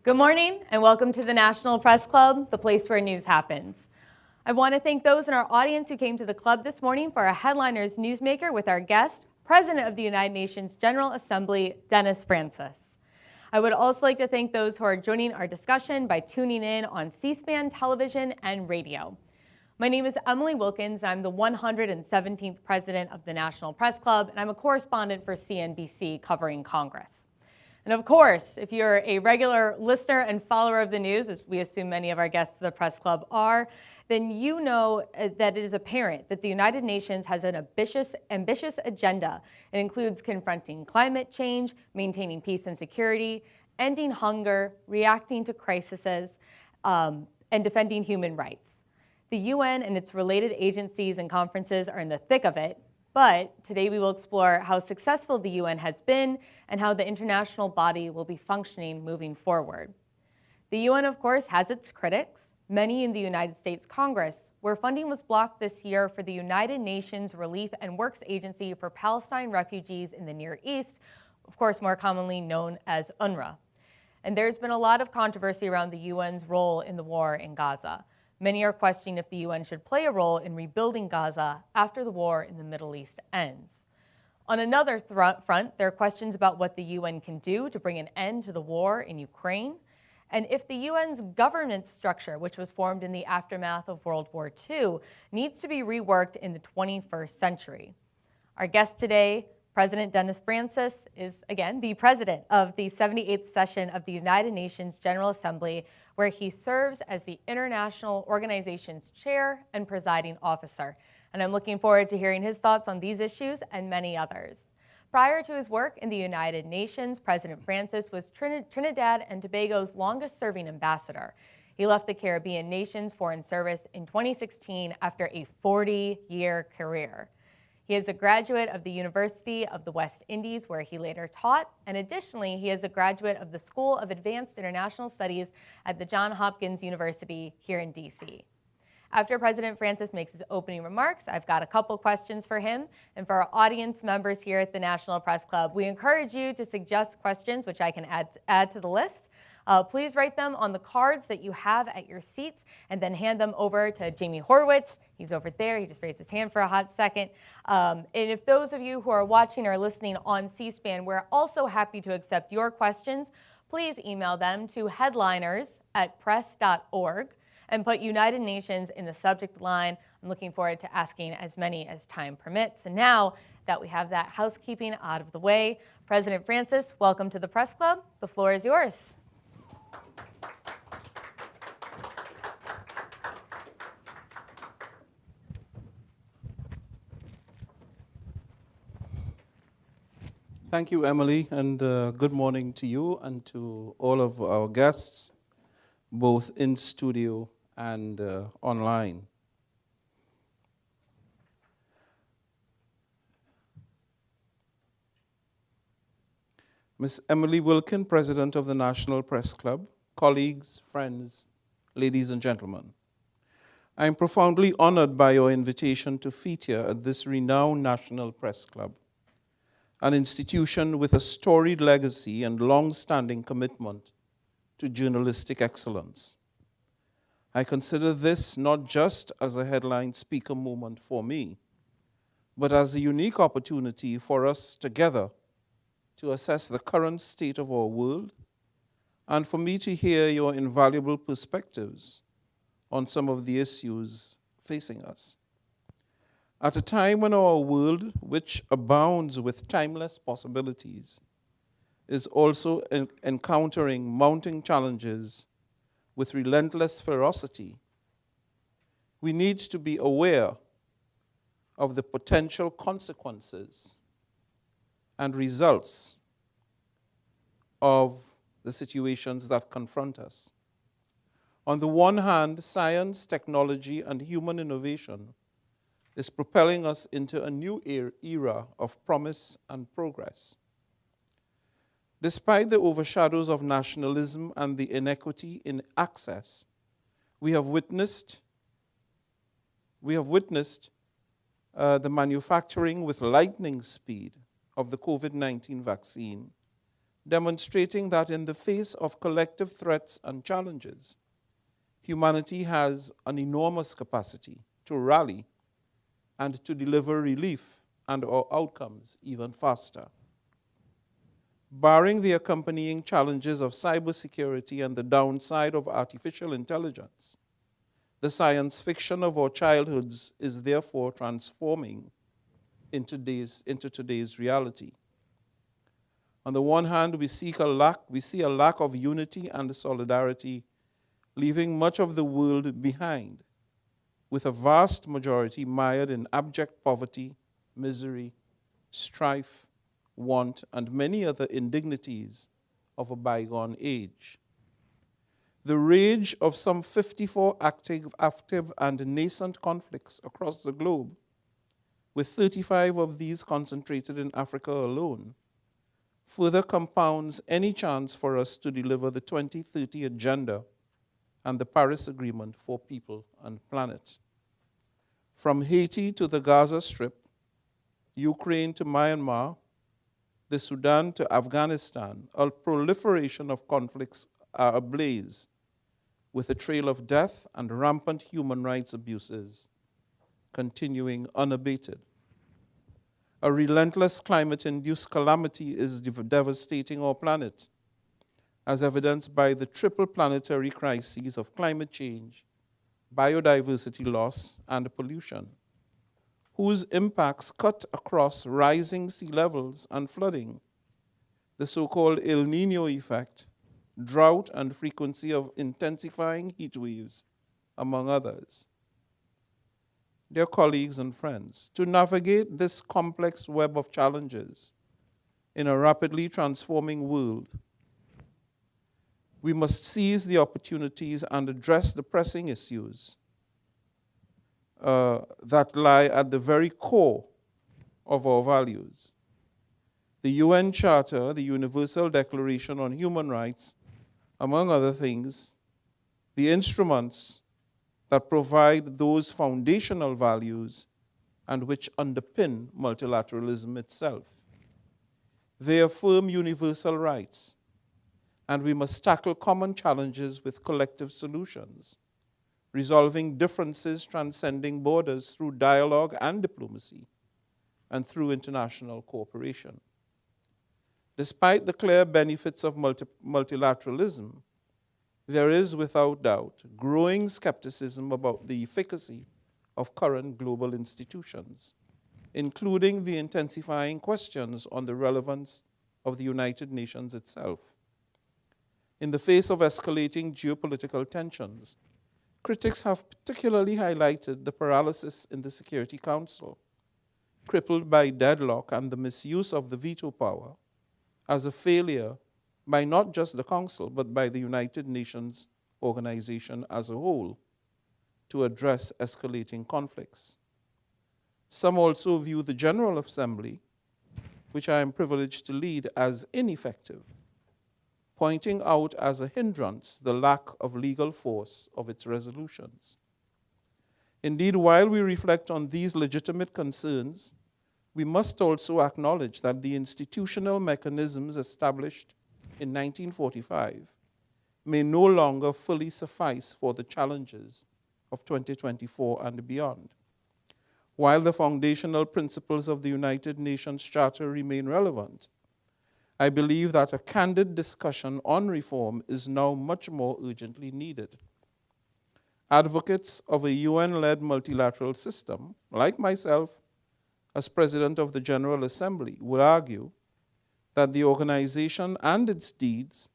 Good morning and welcome to the National Press Club, the place where news happens. I want to thank those in our audience who came to the club this morning for our headliners newsmaker with our guest, President of the United Nations General Assembly, Dennis Francis. I would also like to thank those who are joining our discussion by tuning in on C-SPAN television and radio. My name is Emily Wilkins. I'm the 117th President of the National Press Club, and I'm a correspondent for CNBC covering Congress. And of course, if you're a regular listener and follower of the news, as we assume many of our guests of the Press Club are, then you know that it is apparent that the United Nations has an ambitious agenda. It includes confronting climate change, maintaining peace and security, ending hunger, reacting to crises, and defending human rights. The UN and its related agencies and conferences are in the thick of it. But today we will explore how successful the UN has been and how the international body will be functioning moving forward. The UN, of course, has its critics, many in the United States Congress, where funding was blocked this year for the United Nations Relief and Works Agency for Palestine Refugees in the Near East, of course, more commonly known as UNRWA. And there's been a lot of controversy around the UN's role in the war in Gaza. Many are questioning if the UN should play a role in rebuilding Gaza after the war in the Middle East ends. On another front, there are questions about what the UN can do to bring an end to the war in Ukraine, and if the UN's governance structure, which was formed in the aftermath of World War II, needs to be reworked in the 21st century. Our guest today, President Dennis Francis, is again the president of the 78th session of the United Nations General Assembly, where he serves as the International Organization's chair and presiding officer. And I'm looking forward to hearing his thoughts on these issues and many others. Prior to his work in the United Nations, President Francis was Trinidad and Tobago's longest-serving ambassador. He left the Caribbean nations Foreign Service in 2016 after a 40-year career. He is a graduate of the University of the West Indies, where he later taught, and additionally, he is a graduate of the School of Advanced International Studies at the Johns Hopkins University here in DC. After President Francis makes his opening remarks, I've got a couple questions for him. And for our audience members here at the National Press Club, we encourage you to suggest questions, which I can add to the list. Please write them on the cards that you have at your seats and then hand them over to Jamie Horwitz. He's over there. He just raised his hand for a hot second. And if those of you who are watching or listening on C-SPAN, we're also happy to accept your questions. Please email them to headliners@press.org and put United Nations in the subject line. I'm looking forward to asking as many as time permits. And now that we have that housekeeping out of the way, President Francis, welcome to the Press Club. The floor is yours. Thank you, Emily, and good morning to you and to all of our guests, both in studio and online. Ms. Emily Wilkin, President of the National Press Club, colleagues, friends, ladies and gentlemen. I am profoundly honored by your invitation to feature at this renowned National Press Club, an institution with a storied legacy and long-standing commitment to journalistic excellence. I consider this not just as a headline speaker moment for me, but as a unique opportunity for us together to assess the current state of our world and for me to hear your invaluable perspectives on some of the issues facing us. At a time when our world, which abounds with timeless possibilities, is also encountering mounting challenges with relentless ferocity, we need to be aware of the potential consequences and results of the situations that confront us. On the one hand, science, technology, and human innovation is propelling us into a new era of promise and progress. Despite the overshadows of nationalism and the inequity in access, we have witnessed the manufacturing with lightning speed of the COVID-19 vaccine, demonstrating that in the face of collective threats and challenges, humanity has an enormous capacity to rally and to deliver relief and/or outcomes even faster. Barring the accompanying challenges of cybersecurity and the downside of artificial intelligence, the science fiction of our childhoods is therefore transforming into today's reality. On the one hand, we see a lack of unity and solidarity, leaving much of the world behind, with a vast majority mired in abject poverty, misery, strife, want, and many other indignities of a bygone age. The rage of some 54 active and nascent conflicts across the globe, with 35 of these concentrated in Africa alone, further compounds any chance for us to deliver the 2030 Agenda and the Paris Agreement for people and planet. From Haiti to the Gaza Strip, Ukraine to Myanmar, the Sudan to Afghanistan, a proliferation of conflicts are ablaze, with a trail of death and rampant human rights abuses continuing unabated. A relentless climate-induced calamity is devastating our planet, as evidenced by the triple planetary crises of climate change, biodiversity loss, and pollution, whose impacts cut across rising sea levels and flooding, the so-called El Niño effect, drought and frequency of intensifying heat waves, among others. Dear colleagues and friends, to navigate this complex web of challenges in a rapidly transforming world, we must seize the opportunities and address the pressing issues that lie at the very core of our values. The UN Charter, the Universal Declaration on Human Rights, among other things, the instruments that provide those foundational values and which underpin multilateralism itself. They affirm universal rights, and we must tackle common challenges with collective solutions, resolving differences transcending borders through dialogue and diplomacy, and through international cooperation. Despite the clear benefits of multilateralism, there is, without doubt, growing skepticism about the efficacy of current global institutions, including the intensifying questions on the relevance of the United Nations itself. In the face of escalating geopolitical tensions, critics have particularly highlighted the paralysis in the Security Council, crippled by deadlock and the misuse of the veto power, as a failure by not just the Council, but by the United Nations organization as a whole to address escalating conflicts. Some also view the General Assembly, which I am privileged to lead, as ineffective, pointing out as a hindrance the lack of legal force of its resolutions. Indeed, while we reflect on these legitimate concerns, we must also acknowledge that the institutional mechanisms established in 1945 may no longer fully suffice for the challenges of 2024 and beyond. While the foundational principles of the United Nations Charter remain relevant, I believe that a candid discussion on reform is now much more urgently needed. Advocates of a UN-led multilateral system, like myself, as President of the General Assembly, would argue that the organization and its deeds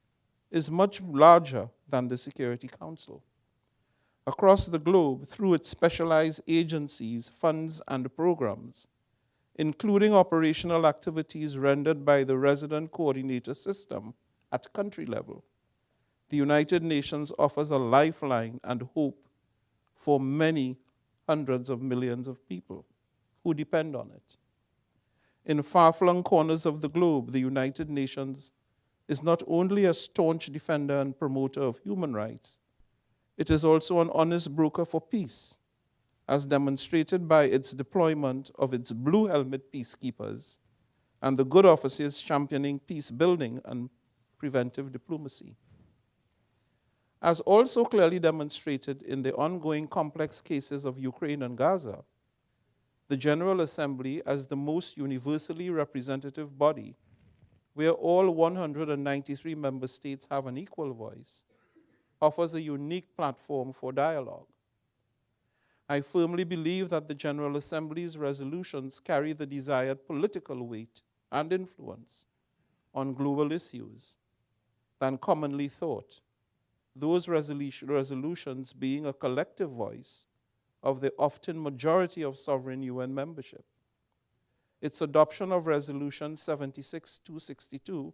is much larger than the Security Council. Across the globe, through its specialized agencies, funds, and programs, including operational activities rendered by the resident coordinator system at country level, the United Nations offers a lifeline and hope for many hundreds of millions of people who depend on it. In far-flung corners of the globe, the United Nations is not only a staunch defender and promoter of human rights, it is also an honest broker for peace, as demonstrated by its deployment of its blue helmet peacekeepers and the good offices championing peace building and preventive diplomacy. As also clearly demonstrated in the ongoing complex cases of Ukraine and Gaza, the General Assembly, as the most universally representative body, where all 193 member states have an equal voice, offers a unique platform for dialogue. I firmly believe that the General Assembly's resolutions carry the desired political weight and influence on global issues than commonly thought, those resolutions being a collective voice of the often majority of sovereign UN membership. Its adoption of Resolution 76-262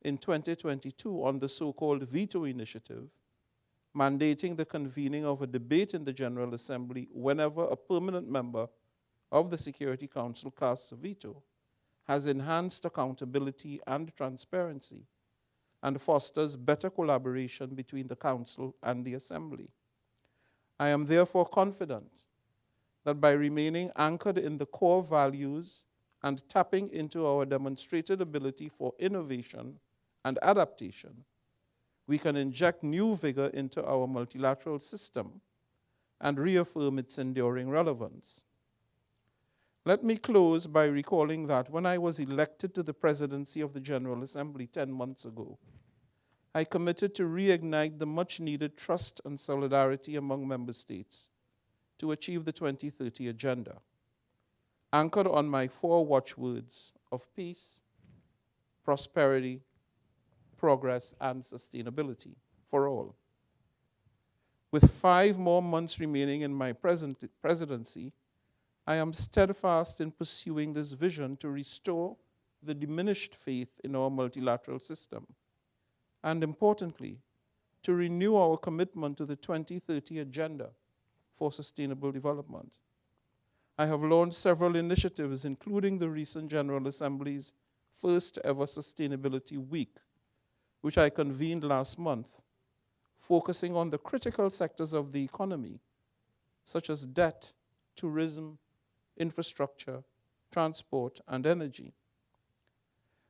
in 2022 on the so-called veto initiative, mandating the convening of a debate in the General Assembly whenever a permanent member of the Security Council casts a veto, has enhanced accountability and transparency and fosters better collaboration between the Council and the Assembly. I am therefore confident that by remaining anchored in the core values and tapping into our demonstrated ability for innovation and adaptation, we can inject new vigor into our multilateral system and reaffirm its enduring relevance. Let me close by recalling that when I was elected to the presidency of the General Assembly 10 months ago, I committed to reignite the much-needed trust and solidarity among member states to achieve the 2030 agenda, anchored on my 4 watchwords of peace, prosperity, progress, and sustainability for all. With 5 more months remaining in my presidency, I am steadfast in pursuing this vision to restore the diminished faith in our multilateral system, and importantly, to renew our commitment to the 2030 Agenda for Sustainable Development. I have launched several initiatives, including the recent General Assembly's first ever Sustainability Week, which I convened last month, focusing on the critical sectors of the economy, such as debt, tourism, infrastructure, transport, and energy.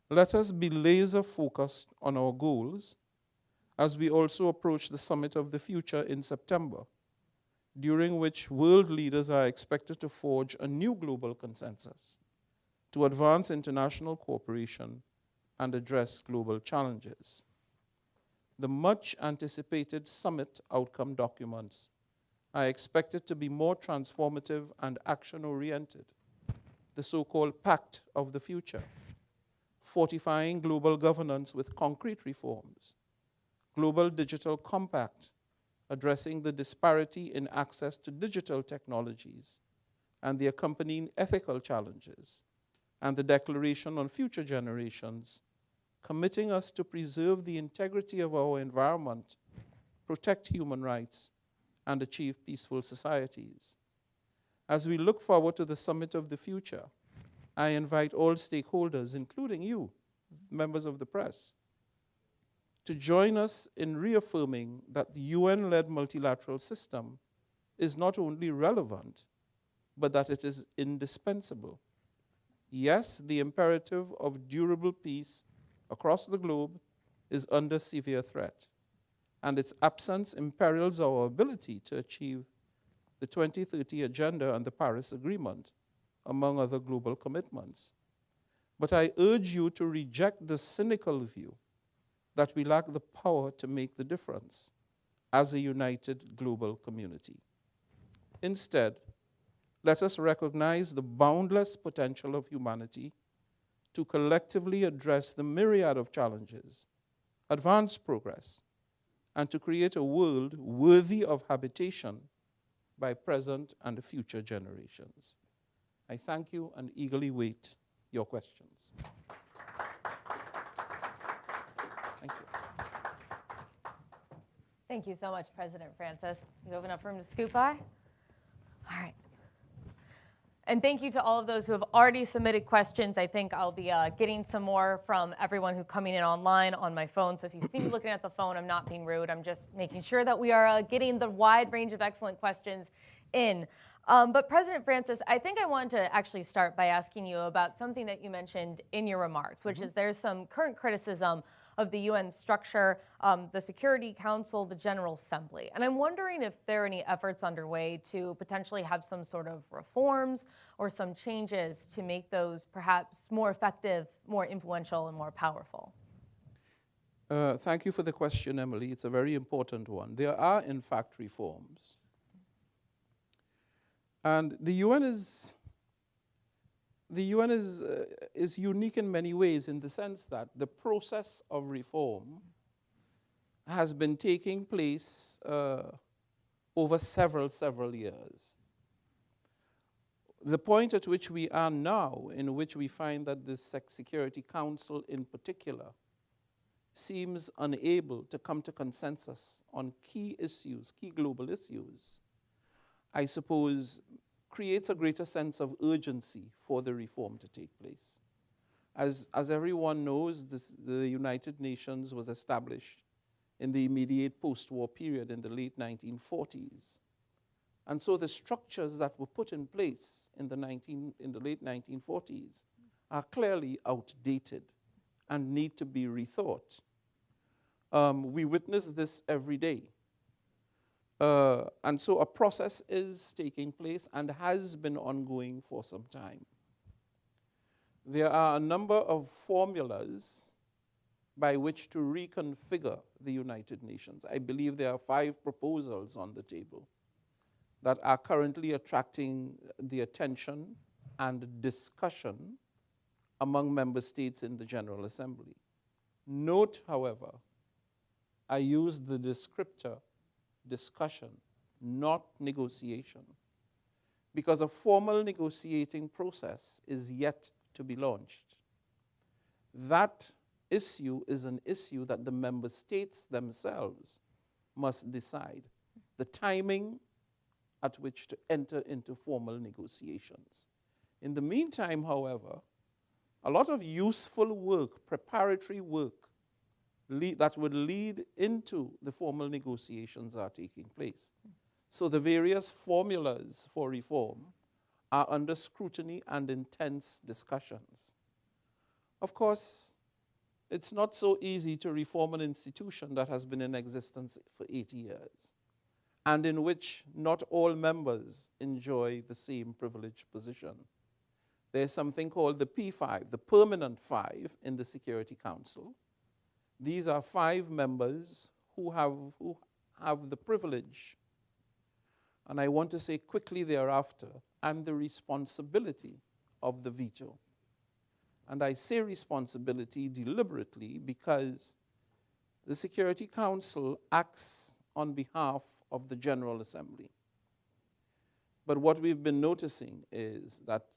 Let us be laser focused on our goals as we also approach the Summit of the Future in September, during which world leaders are expected to forge a new global consensus to advance international cooperation and address global challenges. The much anticipated summit outcome documents are expected to be more transformative and action-oriented, the so-called Pact of the Future, fortifying global governance with concrete reforms, Global Digital Compact, addressing the disparity in access to digital technologies and the accompanying ethical challenges, and the Declaration on Future Generations, committing us to preserve the integrity of our environment, protect human rights, and achieve peaceful societies. As we look forward to the Summit of the Future, I invite all stakeholders, including you, members of the press, to join us in reaffirming that the UN-led multilateral system is not only relevant, but that it is indispensable. Yes, the imperative of durable peace across the globe is under severe threat, and its absence imperils our ability to achieve the 2030 Agenda and the Paris Agreement, among other global commitments. But I urge you to reject the cynical view that we lack the power to make the difference as a united global community. Instead, let us recognize the boundless potential of humanity to collectively address the myriad of challenges, advance progress, and to create a world worthy of habitation by present and future generations. I thank you and eagerly wait your questions. Thank you. Thank you so much, President Francis. You have enough room to scoot by? All right. And thank you to all of those who have already submitted questions. I think I'll be getting some more from everyone who's coming in online on my phone. So if you see me looking at the phone, I'm not being rude. I'm just making sure that we are getting the wide range of excellent questions in. But President Francis, I think I want to actually start by asking you about something that you mentioned in your remarks, which is there's some current criticism of the UN structure, the Security Council, the General Assembly. And I'm wondering if there are any efforts underway to potentially have some sort of reforms or some changes to make those perhaps more effective, more influential, and more powerful. Thank you for the question, Emily. It's a very important one. There are, in fact, reforms. And the UN is unique in many ways in the sense that the process of reform has been taking place over several years. The point at which we are now, in which we find that the Security Council in particular seems unable to come to consensus on key issues, key global issues, I suppose creates a greater sense of urgency for the reform to take place. As everyone knows, the United Nations was established in the immediate post-war period in the late 1940s. And so the structures that were put in place in the late 1940s are clearly outdated and need to be rethought. We witness this every day. And so a process is taking place and has been ongoing for some time. There are a number of formulas by which to reconfigure the United Nations. I believe there are 5 proposals on the table that are currently attracting the attention and discussion among member states in the General Assembly. Note, however, I use the descriptor discussion, not negotiation, because a formal negotiating process is yet to be launched. That issue is an issue that the member states themselves must decide the timing at which to enter into formal negotiations. In the meantime, however, a lot of useful work, preparatory work, that would lead into the formal negotiations are taking place. So the various formulas for reform are under scrutiny and intense discussions. Of course, it's not so easy to reform an institution that has been in existence for 80 years and in which not all members enjoy the same privileged position. There's something called the P5, the permanent 5 in the Security Council. These are 5 members who have the privilege, and I want to say quickly thereafter, and the responsibility of the veto. And I say responsibility deliberately because the Security Council acts on behalf of the General Assembly. But what we've been noticing is that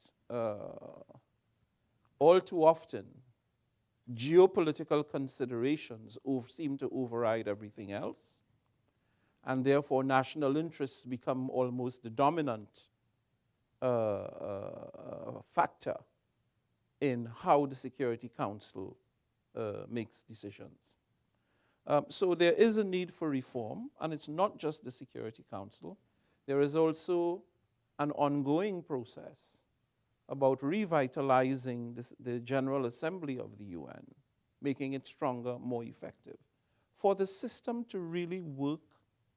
all too often, geopolitical considerations seem to override everything else, and therefore national interests become almost the dominant factor in how the Security Council makes decisions. So there is a need for reform, and it's not just the Security Council. There is also an ongoing process about revitalizing the General Assembly of the UN, making it stronger, more effective. For the system to really work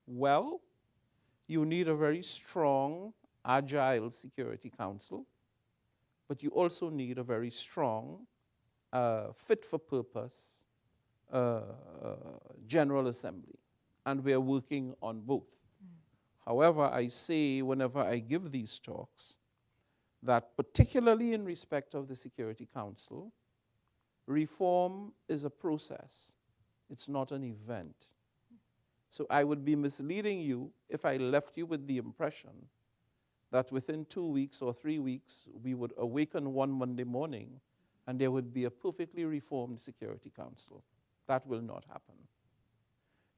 well, you need a very strong, agile Security Council, but you also need a very strong, fit-for-purpose General Assembly, and we are working on both. However, I say whenever I give these talks that particularly in respect of the Security Council, reform is a process. It's not an event. So I would be misleading you if I left you with the impression that within 2 weeks or 3 weeks, we would awaken one Monday morning and there would be a perfectly reformed Security Council. That will not happen.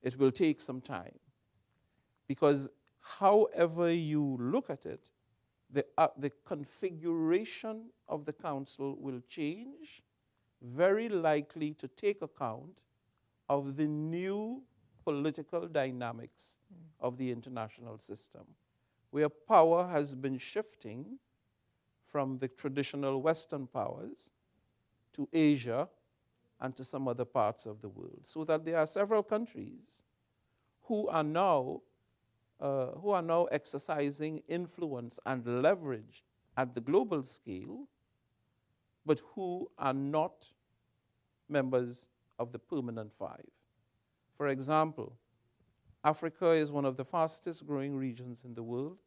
It will take some time. Because however you look at it, the configuration of the council will change, very likely to take account of the new political dynamics of the international system, where power has been shifting from the traditional Western powers to Asia and to some other parts of the world. So that there are several countries who are now exercising influence and leverage at the global scale, but who are not members of the permanent five. For example, Africa is one of the fastest growing regions in the world.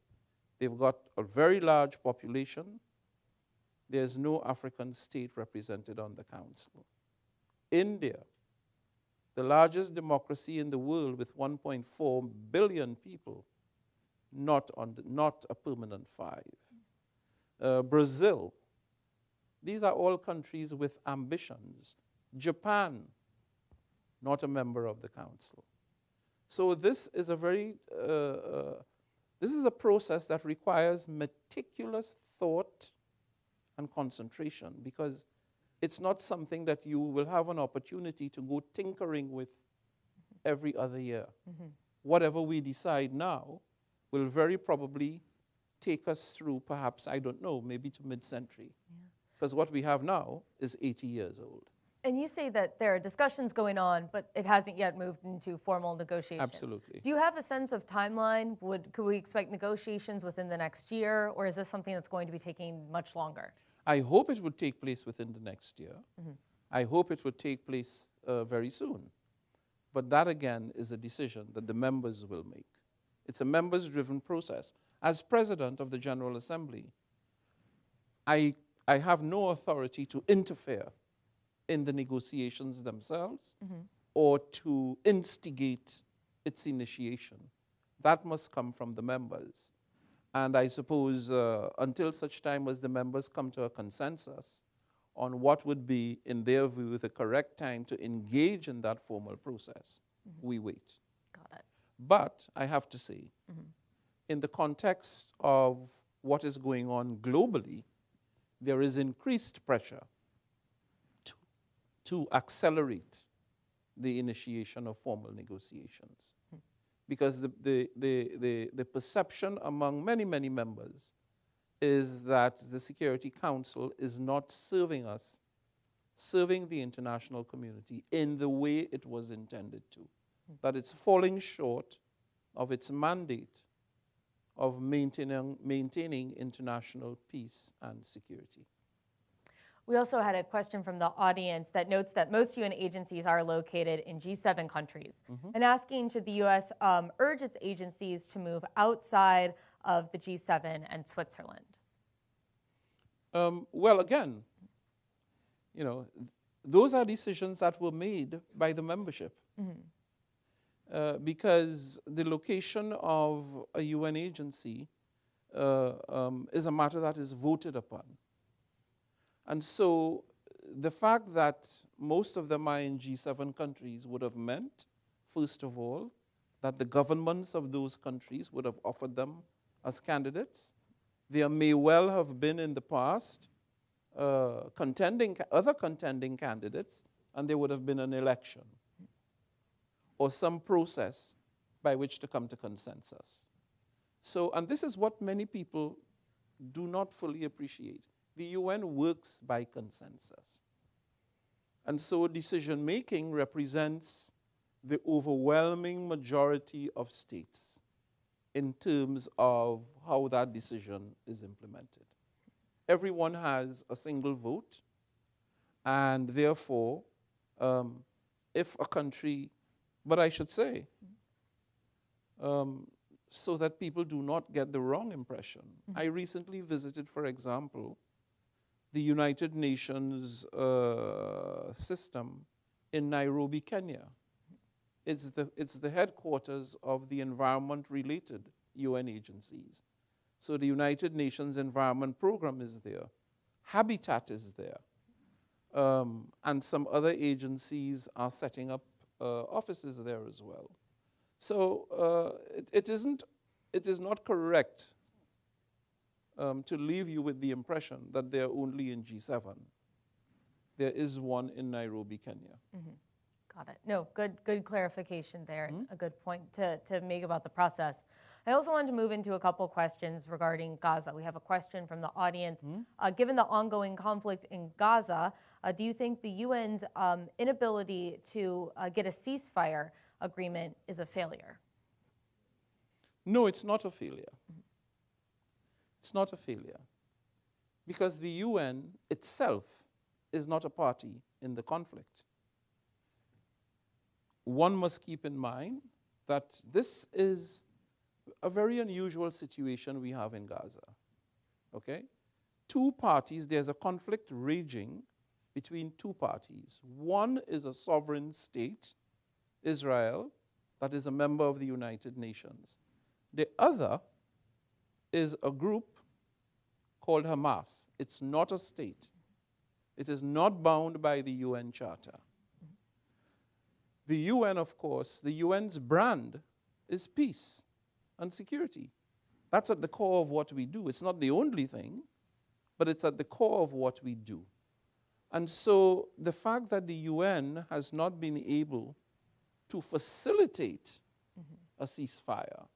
They've got a very large population. There's no African state represented on the council. India, the largest democracy in the world with 1.4 billion people, not a permanent five. Brazil, these are all countries with ambitions. Japan, not a member of the council. So this is a this is a process that requires meticulous thought and concentration, because it's not something that you will have an opportunity to go tinkering with every other year. Whatever we decide now will very probably take us through, perhaps, I don't know, maybe to mid-century. Because what we have now is 80 years old. And you say that there are discussions going on, but it hasn't yet moved into formal negotiations. Absolutely. Do you have a sense of timeline? Could we expect negotiations within the next year, or is this something that's going to be taking much longer? I hope it would take place within the next year. I hope it would take place very soon. But that, again, is a decision that the members will make. It's a members-driven process. As president of the General Assembly, I have no authority to interfere in the negotiations themselves or to instigate its initiation. That must come from the members. And I suppose until such time as the members come to a consensus on what would be, in their view, the correct time to engage in that formal process, we wait. Got it. But I have to say, in the context of what is going on globally, there is increased pressure to accelerate the initiation of formal negotiations. Because the perception among many, many members is that the Security Council is not serving the international community in the way it was intended to. That it's falling short of its mandate of maintaining international peace and security. We also had a question from the audience that notes that most UN agencies are located in G7 countries, and asking, should the U.S. Urge its agencies to move outside of the G7 and Switzerland? Well, again, those are decisions that were made by the membership. Because the location of a UN agency is a matter that is voted upon. And so the fact that most of them are in G7 countries would have meant, first of all, that the governments of those countries would have offered them as candidates. There may well have been in the past other contending candidates, and there would have been an election or some process by which to come to consensus. So, and this is what many people do not fully appreciate. The UN works by consensus. And so decision-making represents the overwhelming majority of states in terms of how that decision is implemented. Everyone has a single vote, and therefore, if a country, but I should say, so that people do not get the wrong impression. I recently visited, for example, the United Nations system in Nairobi, Kenya. It's the headquarters of the environment-related UN agencies. So the United Nations Environment Program is there. Habitat is there. And some other agencies are setting up offices there as well. So it is not correct to leave you with the impression that they're only in G7. There is one in Nairobi, Kenya. Got it. No, good clarification there, and a good point to make about the process. I also wanted to move into a couple questions regarding Gaza. We have a question from the audience. Given the ongoing conflict in Gaza, do you think the UN's inability to get a ceasefire agreement is a failure? No, it's not a failure. It's not a failure. Because the UN itself is not a party in the conflict. One must keep in mind that this is a very unusual situation we have in Gaza. Okay? Two parties, there's a conflict raging between two parties. One is a sovereign state, Israel, that is a member of the United Nations. The other is a group called Hamas. It's not a state. It is not bound by the UN Charter. The UN, of course, the UN's brand is peace and security. That's at the core of what we do. It's not the only thing, but it's at the core of what we do. And so the fact that the UN has not been able to facilitate a ceasefire,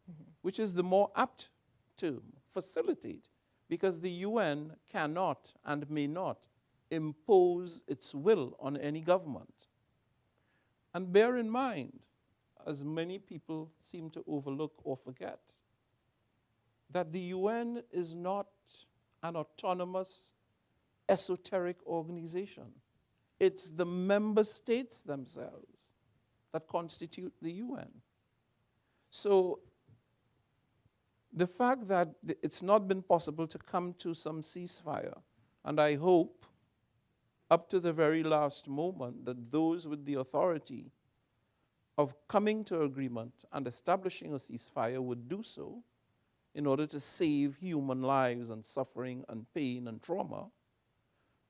which is the more apt term, facilitate, because the UN cannot and may not impose its will on any government. And bear in mind, as many people seem to overlook or forget, that the UN is not an autonomous, esoteric organization. It's the member states themselves that constitute the UN. So the fact that it's not been possible to come to some ceasefire, and I hope up to the very last moment that those with the authority of coming to agreement and establishing a ceasefire would do so in order to save human lives and suffering and pain and trauma,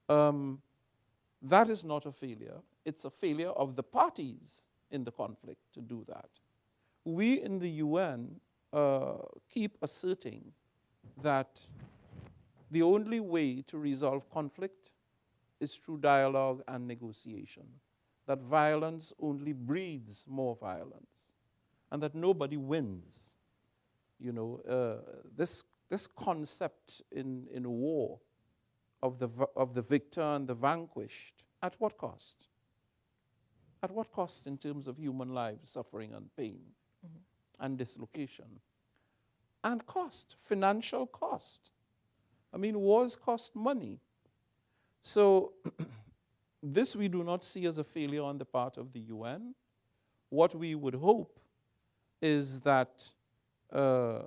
that is not a failure. It's a failure of the parties in the conflict to do that. We in the UN keep asserting that the only way to resolve conflict is through dialogue and negotiation, that violence only breeds more violence, and that nobody wins. You know, this concept in war of the victor and the vanquished, at what cost? At what cost in terms of human lives, suffering and pain, and dislocation? And cost, financial cost. I mean, wars cost money. So this we do not see as a failure on the part of the UN. What we would hope is that the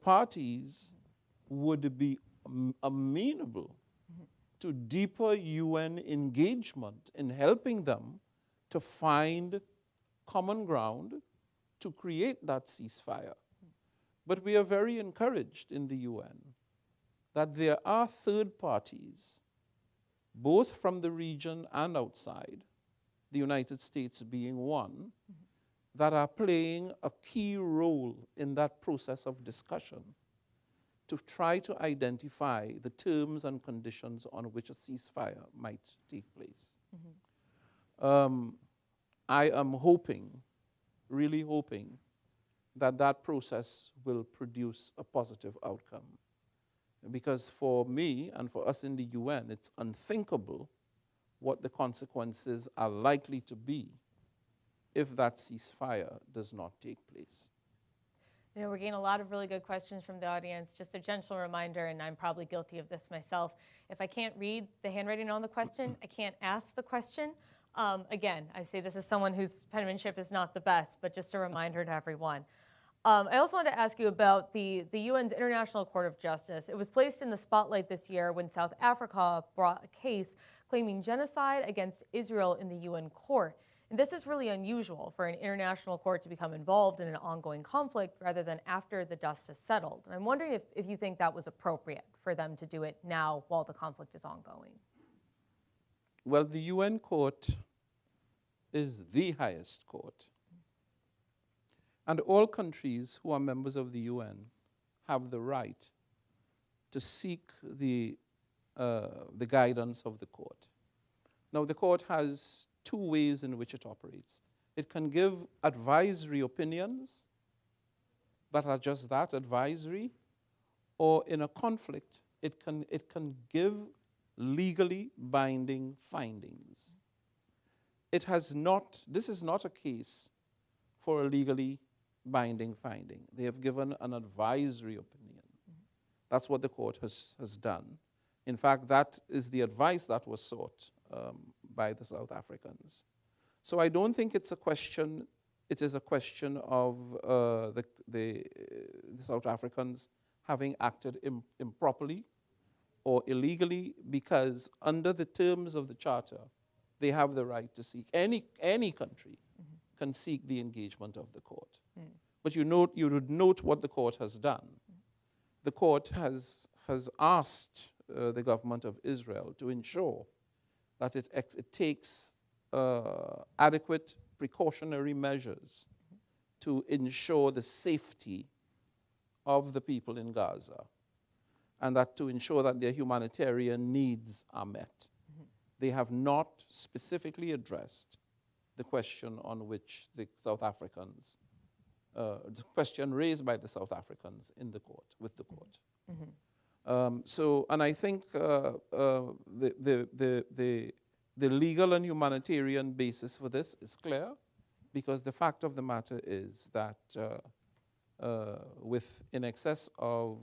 parties would be amenable to deeper UN engagement in helping them to find common ground to create that ceasefire. But we are very encouraged in the UN that there are third parties, both from the region and outside, the United States being one, that are playing a key role in that process of discussion to try to identify the terms and conditions on which a ceasefire might take place. I am hoping, really hoping, that that process will produce a positive outcome. Because for me and for us in the UN, it's unthinkable what the consequences are likely to be if that ceasefire does not take place. You know, we're getting a lot of really good questions from the audience. Just a gentle reminder, and I'm probably guilty of this myself, if I can't read the handwriting on the question, I can't ask the question. Again, I say this as someone whose penmanship is not the best, but just a reminder to everyone. I also wanted to ask you about the UN's International Court of Justice. It was placed in the spotlight this year when South Africa brought a case claiming genocide against Israel in the UN court. And this is really unusual for an international court to become involved in an ongoing conflict rather than after the dust has settled. And I'm wondering if you think that was appropriate for them to do it now while the conflict is ongoing. Well, the UN court is the highest court. And all countries who are members of the UN have the right to seek the guidance of the court. Now, the court has two ways in which it operates. It can give advisory opinions that are just that, advisory, or in a conflict, it can give legally binding findings. This is not a case for a legally binding finding. They have given an advisory opinion. That's what the court has done. In fact, that is the advice that was sought by the South Africans. So I don't think it is a question of the South Africans having acted improperly or illegally, because under the terms of the Charter, they have the right to seek, any country can seek the engagement of the court. But you would note what the court has done. The court has asked the government of Israel to ensure that it takes adequate precautionary measures to ensure the safety of the people in Gaza, and that to ensure that their humanitarian needs are met. They have not specifically addressed the question on which the South Africans, the question raised by the South Africans in the court, with the court. And I think the legal and humanitarian basis for this is clear, because the fact of the matter is that with in excess of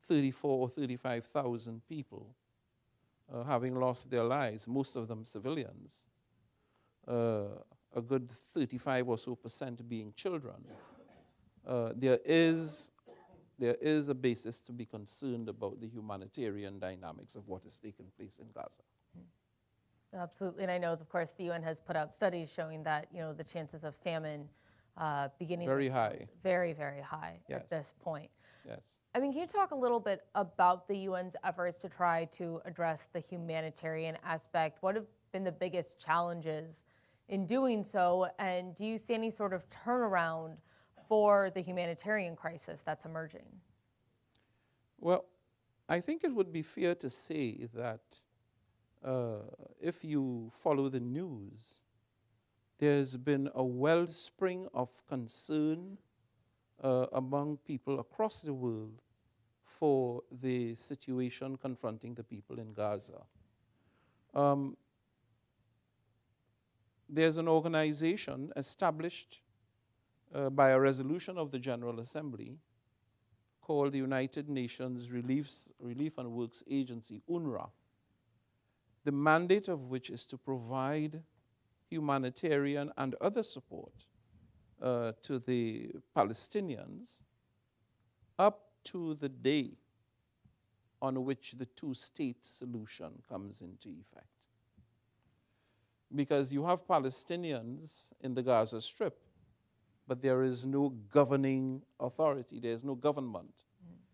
34 or 35,000 people having lost their lives, most of them civilians, a good 35 or so % being children, there is a basis to be concerned about the humanitarian dynamics of what is taking place in Gaza. Absolutely, and I know, of course, the UN has put out studies showing that the chances of famine beginning very high, very, very high at this point. Yes. I mean, can you talk a little bit about the UN's efforts to try to address the humanitarian aspect? What have been the biggest challenges in doing so, and do you see any sort of turnaround for the humanitarian crisis that's emerging? Well, I think it would be fair to say that if you follow the news, there's been a wellspring of concern among people across the world for the situation confronting the people in Gaza. There's an organization established by a resolution of the General Assembly called the United Nations Relief and Works Agency, UNRWA, the mandate of which is to provide humanitarian and other support to the Palestinians up to the day on which the two-state solution comes into effect. Because you have Palestinians in the Gaza Strip, but there is no governing authority, there is no government.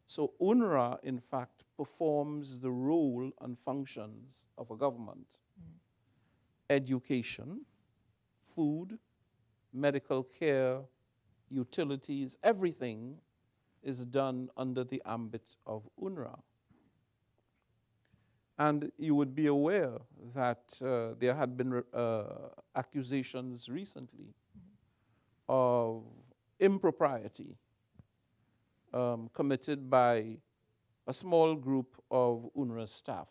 So UNRWA, in fact, performs the role and functions of a government. Education, food, medical care, utilities, everything is done under the ambit of UNRWA. And you would be aware that there had been accusations recently of impropriety committed by a small group of UNRWA staff.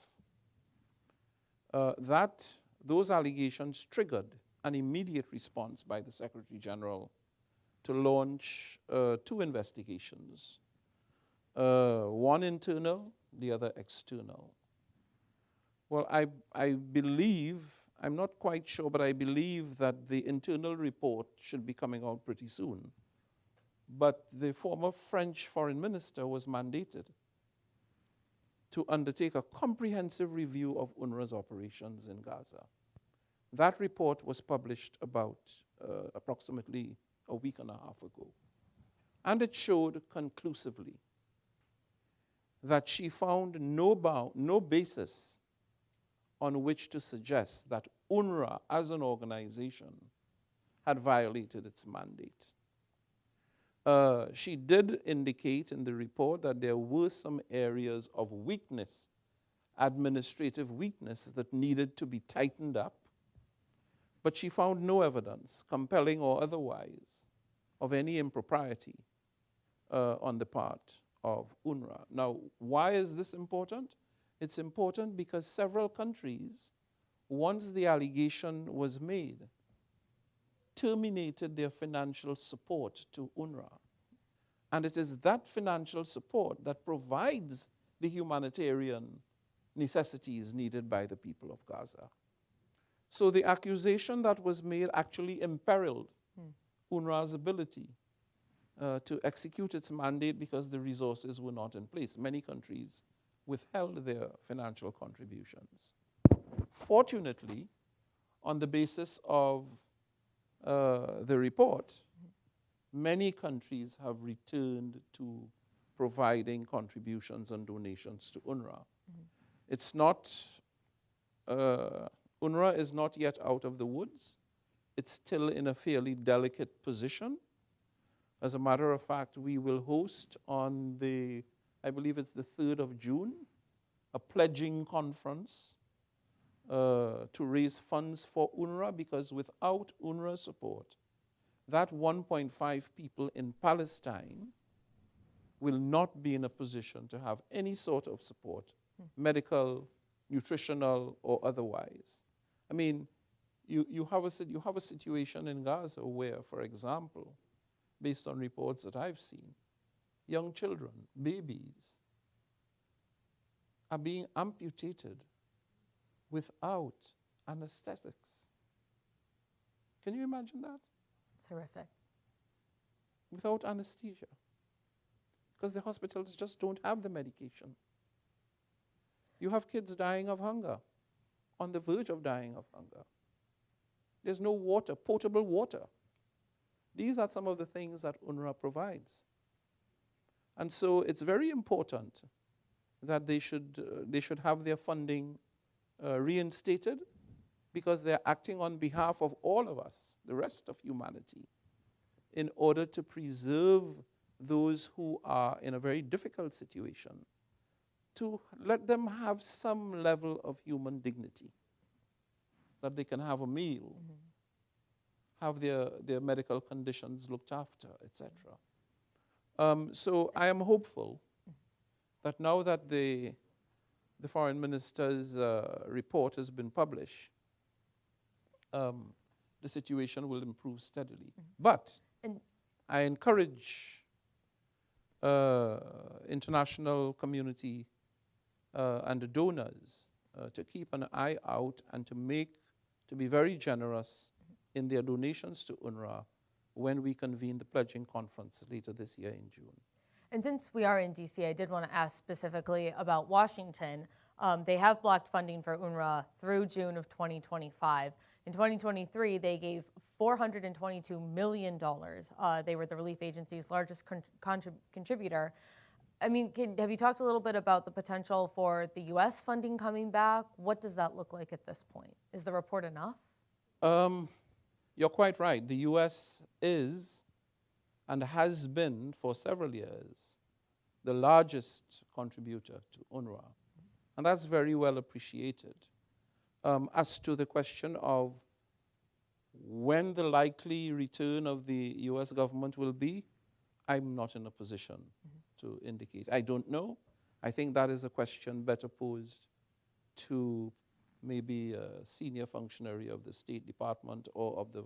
Those allegations triggered an immediate response by the Secretary General to launch 2 investigations, one internal, the other external. Well, I believe, I'm not quite sure, but I believe that the internal report should be coming out pretty soon. But the former French foreign minister was mandated to undertake a comprehensive review of UNRWA's operations in Gaza. That report was published about approximately a week and a half ago. And it showed conclusively that she found no basis on which to suggest that UNRWA as an organization had violated its mandate. She did indicate in the report that there were some areas of weakness, administrative weakness, that needed to be tightened up, but she found no evidence, compelling or otherwise, of any impropriety on the part of UNRWA. Now, why is this important? It's important because several countries, once the allegation was made, terminated their financial support to UNRWA. And it is that financial support that provides the humanitarian necessities needed by the people of Gaza. So the accusation that was made actually imperiled UNRWA's ability to execute its mandate because the resources were not in place. Many countries withheld their financial contributions. Fortunately, on the basis of the report, many countries have returned to providing contributions and donations to UNRWA. It's not, UNRWA is not yet out of the woods. It's still in a fairly delicate position. As a matter of fact, we will host on the, I believe it's the 3rd of June, a pledging conference to raise funds for UNRWA, because without UNRWA support, that 1.5 people in Palestine will not be in a position to have any sort of support, medical, nutritional, or otherwise. I mean, you have a situation in Gaza where, for example, based on reports that I've seen, young children, babies, are being amputated without anesthetics. Can you imagine that? It's horrific. Without anesthesia. Because the hospitals just don't have the medication. You have kids dying of hunger, on the verge of dying of hunger. There's no water, potable water. These are some of the things that UNRWA provides. And so it's very important that they should have their funding reinstated, because they're acting on behalf of all of us, the rest of humanity, in order to preserve those who are in a very difficult situation, to let them have some level of human dignity, that they can have a meal, have their medical conditions looked after, etc. So I am hopeful that now that the foreign minister's report has been published, the situation will improve steadily. But I encourage international community and the donors to keep an eye out and to be very generous in their donations to UNRWA when we convene the pledging conference later this year in June. And since we are in DC, I did want to ask specifically about Washington. They have blocked funding for UNRWA through June of 2025. In 2023, they gave $422 million. They were the relief agency's largest contributor. I mean, have you talked a little bit about the potential for the U.S. funding coming back? What does that look like at this point? Is the report enough? You're quite right. The U.S. is and has been for several years the largest contributor to UNRWA. And that's very well appreciated. As to the question of when the likely return of the U.S. government will be, I'm not in a position to indicate. I don't know. I think that is a question better posed to maybe a senior functionary of the State Department or of the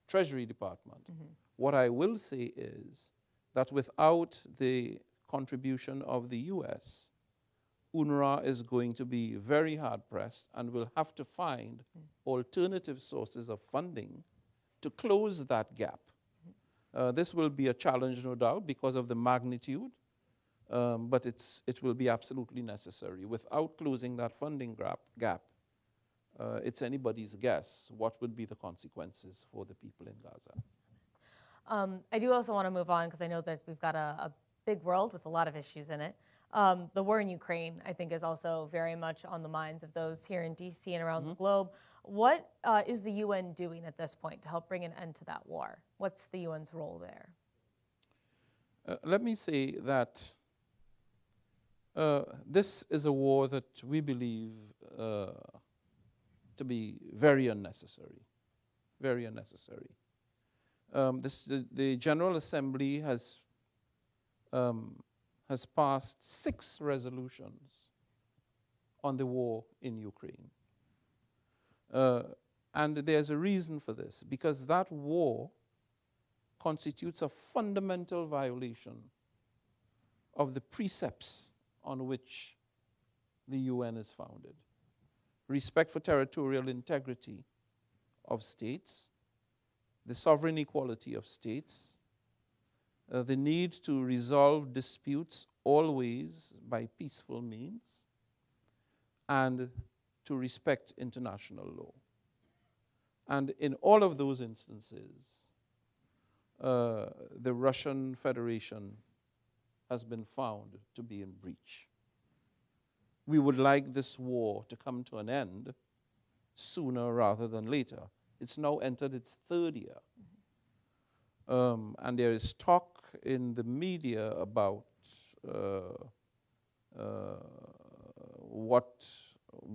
Treasury Department. What I will say is that without the contribution of the U.S., UNRWA is going to be very hard-pressed and will have to find alternative sources of funding to close that gap. This will be a challenge, no doubt, because of the magnitude, but it will be absolutely necessary. Without closing that funding gap, it's anybody's guess what would be the consequences for the people in Gaza. I do also want to move on because I know that we've got a big world with a lot of issues in it. The war in Ukraine, I think, is also very much on the minds of those here in DC and around the globe. What is the UN doing at this point to help bring an end to that war? What's the UN's role there? Let me say that this is a war that we believe to be very unnecessary, very unnecessary. The General Assembly has has passed 6 resolutions on the war in Ukraine. And there's a reason for this, because that war constitutes a fundamental violation of the precepts on which the UN is founded. Respect for territorial integrity of states, the sovereign equality of states, the need to resolve disputes always by peaceful means, and to respect international law. And in all of those instances, the Russian Federation has been found to be in breach. We would like this war to come to an end sooner rather than later. It's now entered its 3rd year. And there is talk in the media about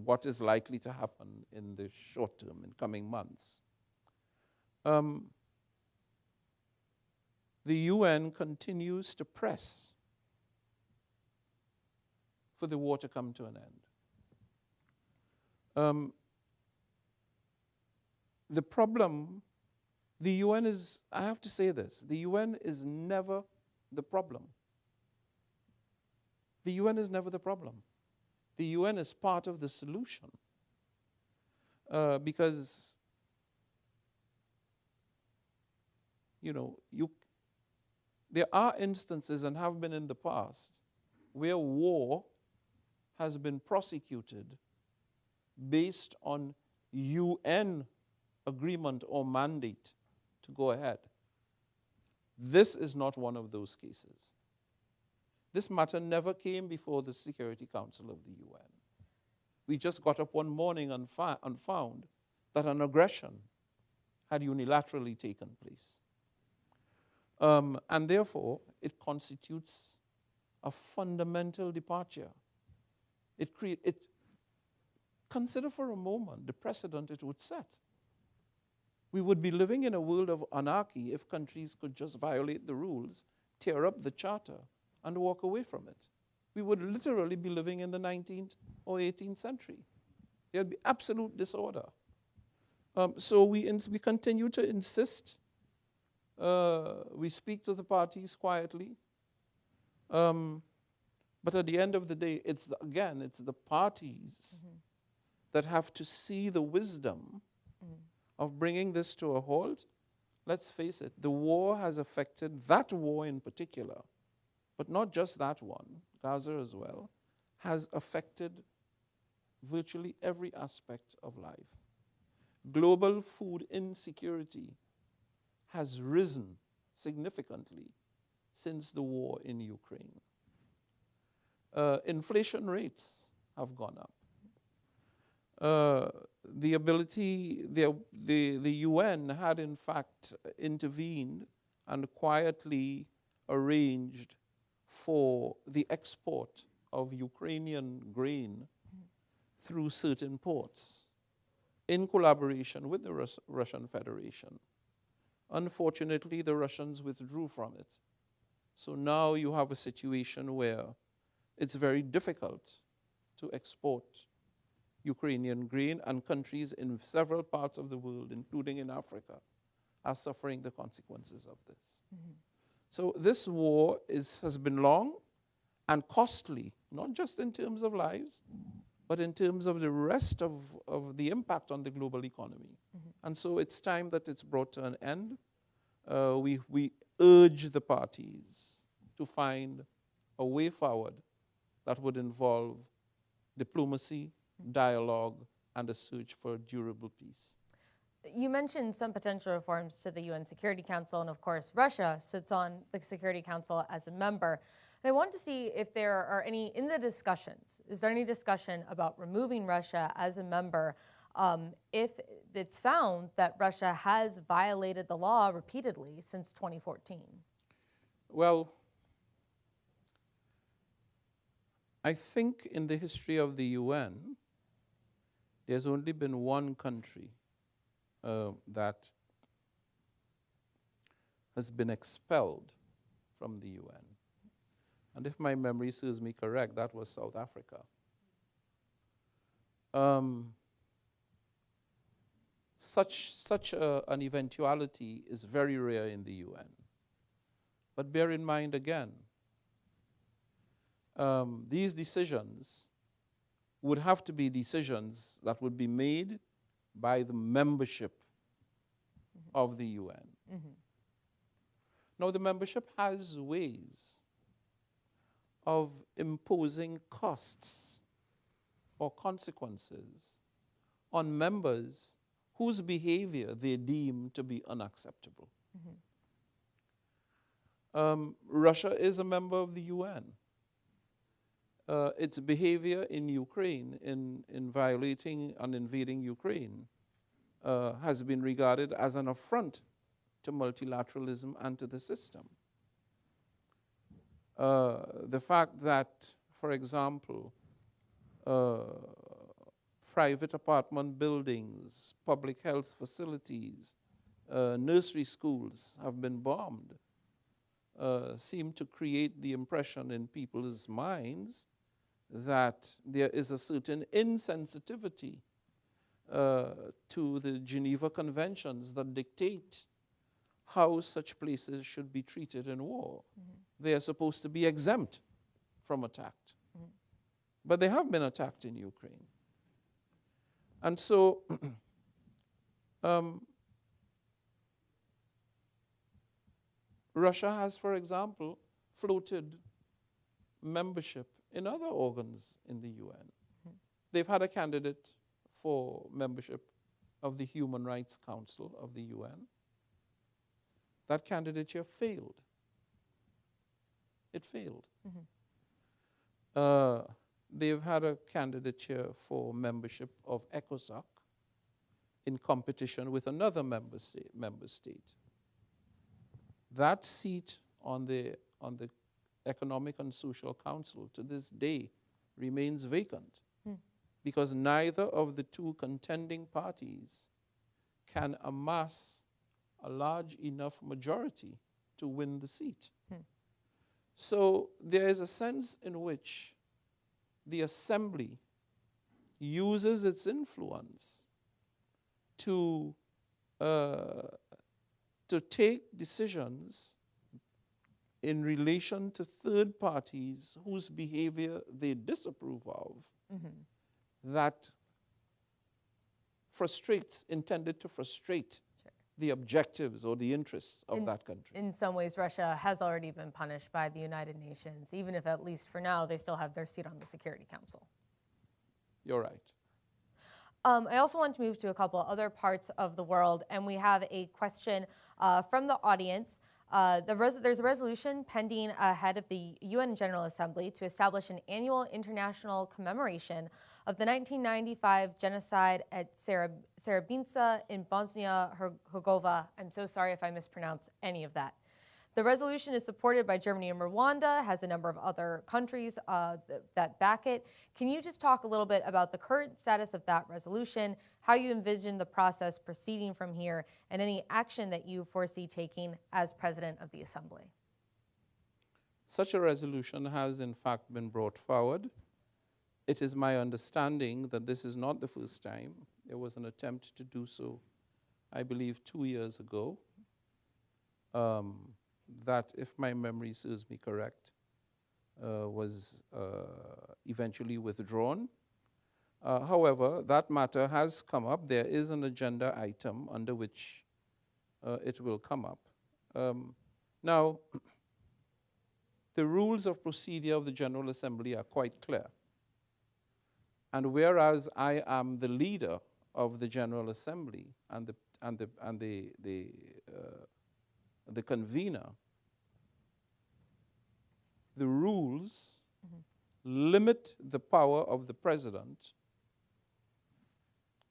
what is likely to happen in the short term, in coming months. The UN continues to press for the war to come to an end. The problem, the UN is, I have to say this, the UN is never the problem. The UN is never the problem. The UN is part of the solution. Because, there are instances, and have been in the past, where war has been prosecuted based on UN agreement or mandate to go ahead. This is not one of those cases. This matter never came before the Security Council of the UN. We just got up one morning and found that an aggression had unilaterally taken place. And therefore, it constitutes a fundamental departure. Consider for a moment the precedent it would set. We would be living in a world of anarchy if countries could just violate the rules, tear up the charter, and walk away from it. We would literally be living in the 19th or 18th century. There would be absolute disorder. So we continue to insist. We speak to the parties quietly. But at the end of the day, it's the parties that have to see the wisdom of bringing this to a halt. Let's face it, the war has affected, that war in particular, but not just that one, Gaza as well, has affected virtually every aspect of life. Global food insecurity has risen significantly since the war in Ukraine. Inflation rates have gone up. The UN had in fact intervened and quietly arranged for the export of Ukrainian grain through certain ports in collaboration with the Russian Federation. Unfortunately, the Russians withdrew from it. So now you have a situation where it's very difficult to export Ukrainian grain, and countries in several parts of the world, including in Africa, are suffering the consequences of this. So this war has been long and costly, not just in terms of lives, but in terms of the rest of the impact on the global economy. And so it's time that it's brought to an end. We urge the parties to find a way forward that would involve diplomacy, dialogue, and a search for durable peace. You mentioned some potential reforms to the UN Security Council, and of course, Russia sits on the Security Council as a member. And I want to see if there are any, in the discussions, is there any discussion about removing Russia as a member if it's found that Russia has violated the law repeatedly since 2014? Well, I think in the history of the UN, there's only been one country that has been expelled from the UN, And if my memory serves me correct, that was South Africa. Such an eventuality is very rare in the UN. But bear in mind again, these decisions would have to be decisions that would be made by the membership of the UN. Now, the membership has ways of imposing costs or consequences on members whose behavior they deem to be unacceptable. Russia is a member of the UN. Its behavior in Ukraine, in violating and invading Ukraine, has been regarded as an affront to multilateralism and to the system. The fact that, for example, private apartment buildings, public health facilities, nursery schools have been bombed seem to create the impression in people's minds that there is a certain insensitivity to the Geneva Conventions that dictate how such places should be treated in war. They are supposed to be exempt from attack. But they have been attacked in Ukraine. And so Russia has, for example, floated membership in other organs in the UN. They've had a candidate for membership of the Human Rights Council of the UN. That candidature failed. It failed. They've had a candidature for membership of ECOSOC in competition with another member state. That seat on the Economic and Social Council to this day remains vacant because neither of the two contending parties can amass a large enough majority to win the seat. So there is a sense in which the assembly uses its influence to take decisions in relation to third parties whose behavior they disapprove of, that intended to frustrate the objectives or the interests of that country. In some ways, Russia has already been punished by the United Nations, even if at least for now they still have their seat on the Security Council. You're right. I also want to move to a couple other parts of the world, and we have a question from the audience. There's a resolution pending ahead of the UN General Assembly to establish an annual international commemoration of the 1995 genocide at Srebrenica in Bosnia-Herzegovina. I'm so sorry if I mispronounced any of that. The resolution is supported by Germany and Rwanda, has a number of other countries that back it. Can you just talk a little bit about the current status of that resolution, how you envision the process proceeding from here, and any action that you foresee taking as President of the Assembly? Such a resolution has in fact been brought forward. It is my understanding that this is not the first time. There was an attempt to do so, I believe, 2 years ago. That, if my memory serves me correct, was eventually withdrawn. However, that matter has come up. There is an agenda item under which it will come up. Now, the rules of procedure of the General Assembly are quite clear. And whereas I am the leader of the General Assembly and the convener, the rules limit the power of the president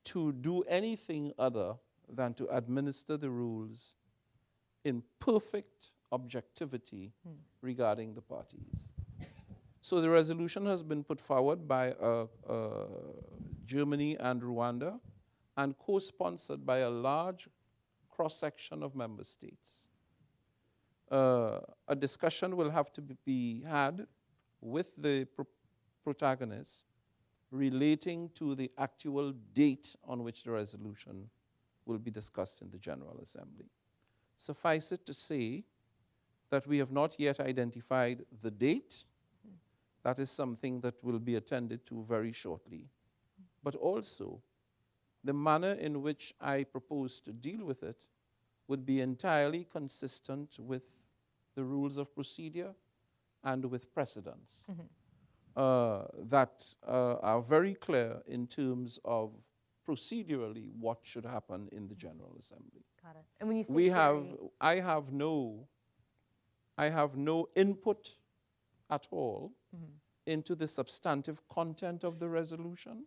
to do anything other than to administer the rules in perfect objectivity regarding the parties. So the resolution has been put forward by Germany and Rwanda and co-sponsored by a large cross-section of member states. a discussion will have to be had with the protagonists relating to the actual date on which the resolution will be discussed in the General Assembly. Suffice it to say that we have not yet identified the date. That is something that will be attended to very shortly. But also, the manner in which I propose to deal with it would be entirely consistent with the rules of procedure and with precedents that are very clear in terms of procedurally what should happen in the General Assembly. Got it. And when you say I have no input at all into the substantive content of the resolution.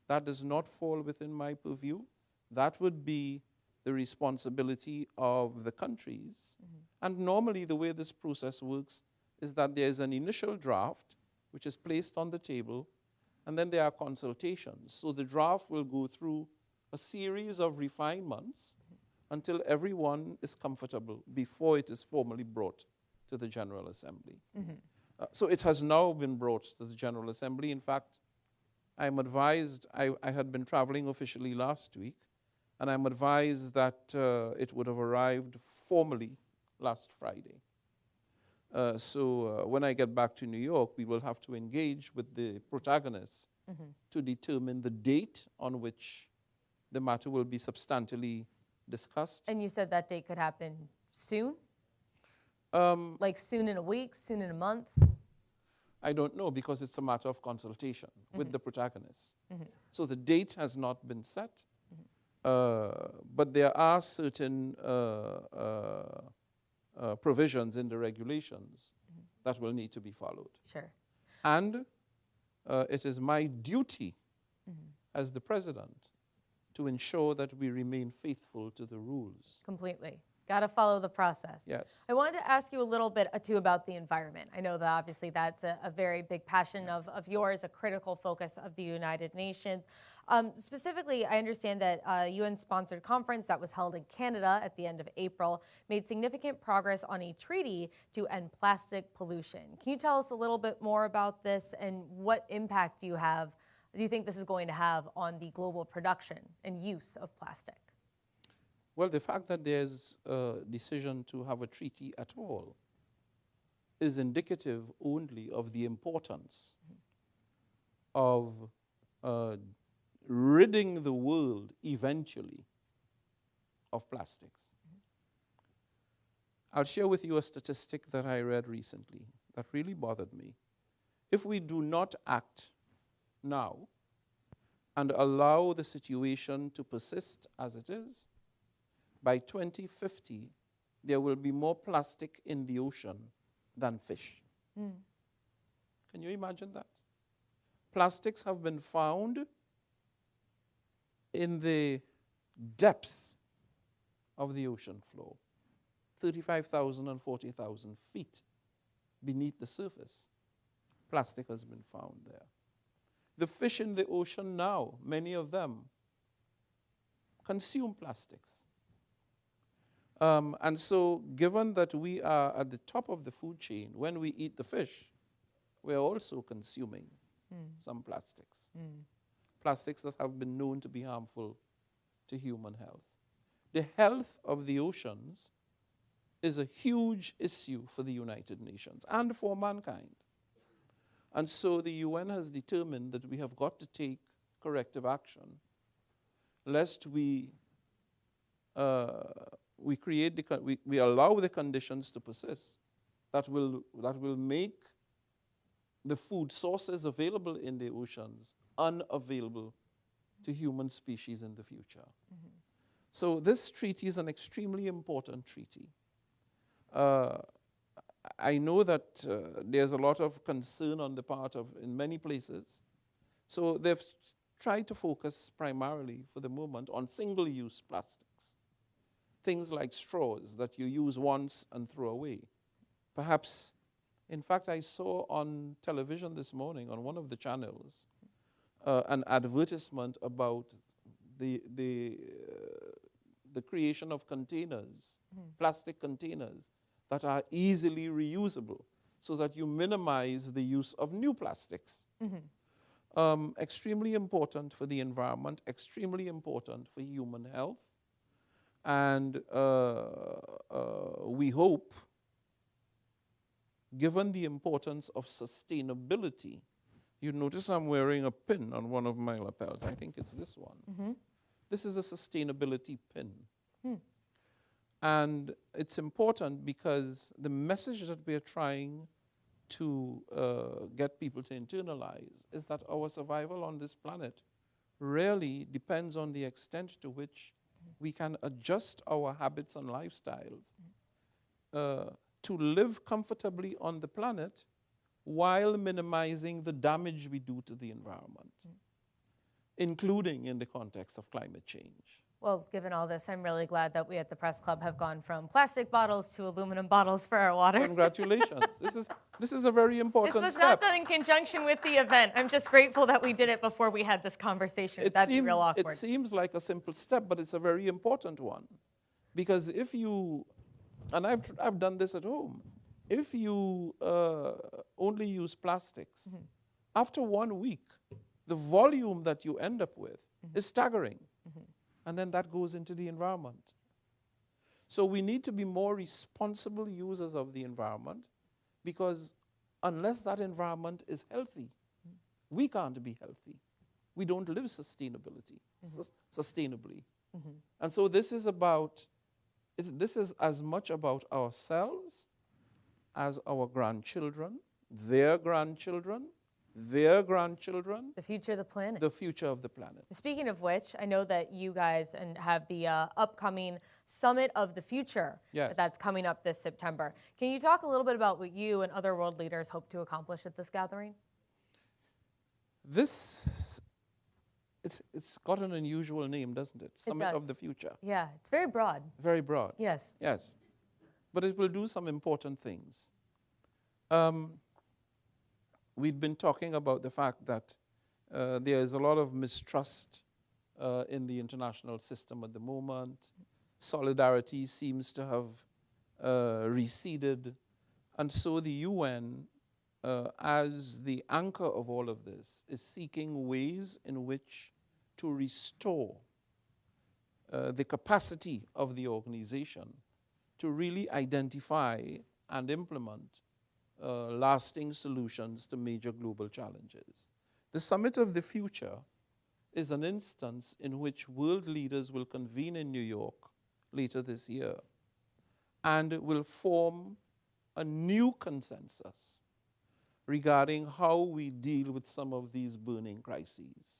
That does not fall within my purview. That would be the responsibility of the countries. And normally the way this process works is that there's an initial draft which is placed on the table, and then there are consultations. So the draft will go through a series of refinements until everyone is comfortable before it is formally brought to the General Assembly. So it has now been brought to the General Assembly. In fact, I'm advised, I had been traveling officially last week, and I'm advised that it would have arrived formally last Friday. So when I get back to New York, we will have to engage with the protagonists to determine the date on which the matter will be substantially discussed. And you said that date could happen soon? Like soon in a week, soon in a month? I don't know, because it's a matter of consultation with the protagonists. So the date has not been set, but there are certain provisions in the regulations that will need to be followed. Sure. And it is my duty as the president to ensure that we remain faithful to the rules. Completely. Got to follow the process. Yes. I wanted to ask you a little bit, too, about the environment. I know that obviously that's a very big passion of yours, a critical focus of the United Nations. Specifically, I understand that a UN-sponsored conference that was held in Canada at the end of April made significant progress on a treaty to end plastic pollution. Can you tell us a little bit more about this, and what impact do you think this is going to have on the global production and use of plastic? Well, the fact that there's a decision to have a treaty at all is indicative only of the importance of ridding the world eventually of plastics. I'll share with you a statistic that I read recently that really bothered me. If we do not act now and allow the situation to persist as it is, by 2050, there will be more plastic in the ocean than fish. Can you imagine that? Plastics have been found in the depths of the ocean floor, 35,000 and 40,000 feet beneath the surface. Plastic has been found there. The fish in the ocean now, many of them, consume plastics. And so, given that we are at the top of the food chain, when we eat the fish, we are also consuming some plastics. Plastics that have been known to be harmful to human health. The health of the oceans is a huge issue for the United Nations and for mankind. And so the UN has determined that we have got to take corrective action, lest we allow the conditions to persist that will make the food sources available in the oceans unavailable to human species in the future. So this treaty is an extremely important treaty. I know that there's a lot of concern on the part of, in many places. So they've tried to focus primarily for the moment on single-use plastics. Things like straws that you use once and throw away. Perhaps, in fact, I saw on television this morning on one of the channels an advertisement about the creation of containers, plastic containers, that are easily reusable so that you minimize the use of new plastics. Extremely important for the environment, extremely important for human health. And we hope, given the importance of sustainability, you notice I'm wearing a pin on one of my lapels. I think it's this one. This is a sustainability pin. And it's important because the message that we're trying to get people to internalize is that our survival on this planet really depends on the extent to which we can adjust our habits and lifestyles to live comfortably on the planet while minimizing the damage we do to the environment, including in the context of climate change. Well, given all this, I'm really glad that we at the Press Club have gone from plastic bottles to aluminum bottles for our water. Congratulations. This is a very important step. This was not done in conjunction with the event. I'm just grateful that we did it before we had this conversation. That'd be real awkward. It seems like a simple step, but it's a very important one. Because if you, and I've done this at home, if you only use plastics, after 1 week, the volume that you end up with is staggering. And then that goes into the environment. So we need to be more responsible users of the environment, because unless that environment is healthy, we can't be healthy. We don't live sustainably. And so this is as much about ourselves as our grandchildren, their grandchildren, their grandchildren. The future of the planet. The future of the planet. Speaking of which, I know that you guys have the upcoming Summit of the Future that's coming up this September. Can you talk a little bit about what you and other world leaders hope to accomplish at this gathering? It's got an unusual name, doesn't it? Summit of the Future. Yeah, it's very broad. Very broad. Yes. Yes. But it will do some important things. We've been talking about the fact that there is a lot of mistrust in the international system at the moment. Solidarity seems to have receded. And so the UN, as the anchor of all of this, is seeking ways in which to restore the capacity of the organization to really identify and implement lasting solutions to major global challenges. The Summit of the Future is an instance in which world leaders will convene in New York later this year and will form a new consensus regarding how we deal with some of these burning crises.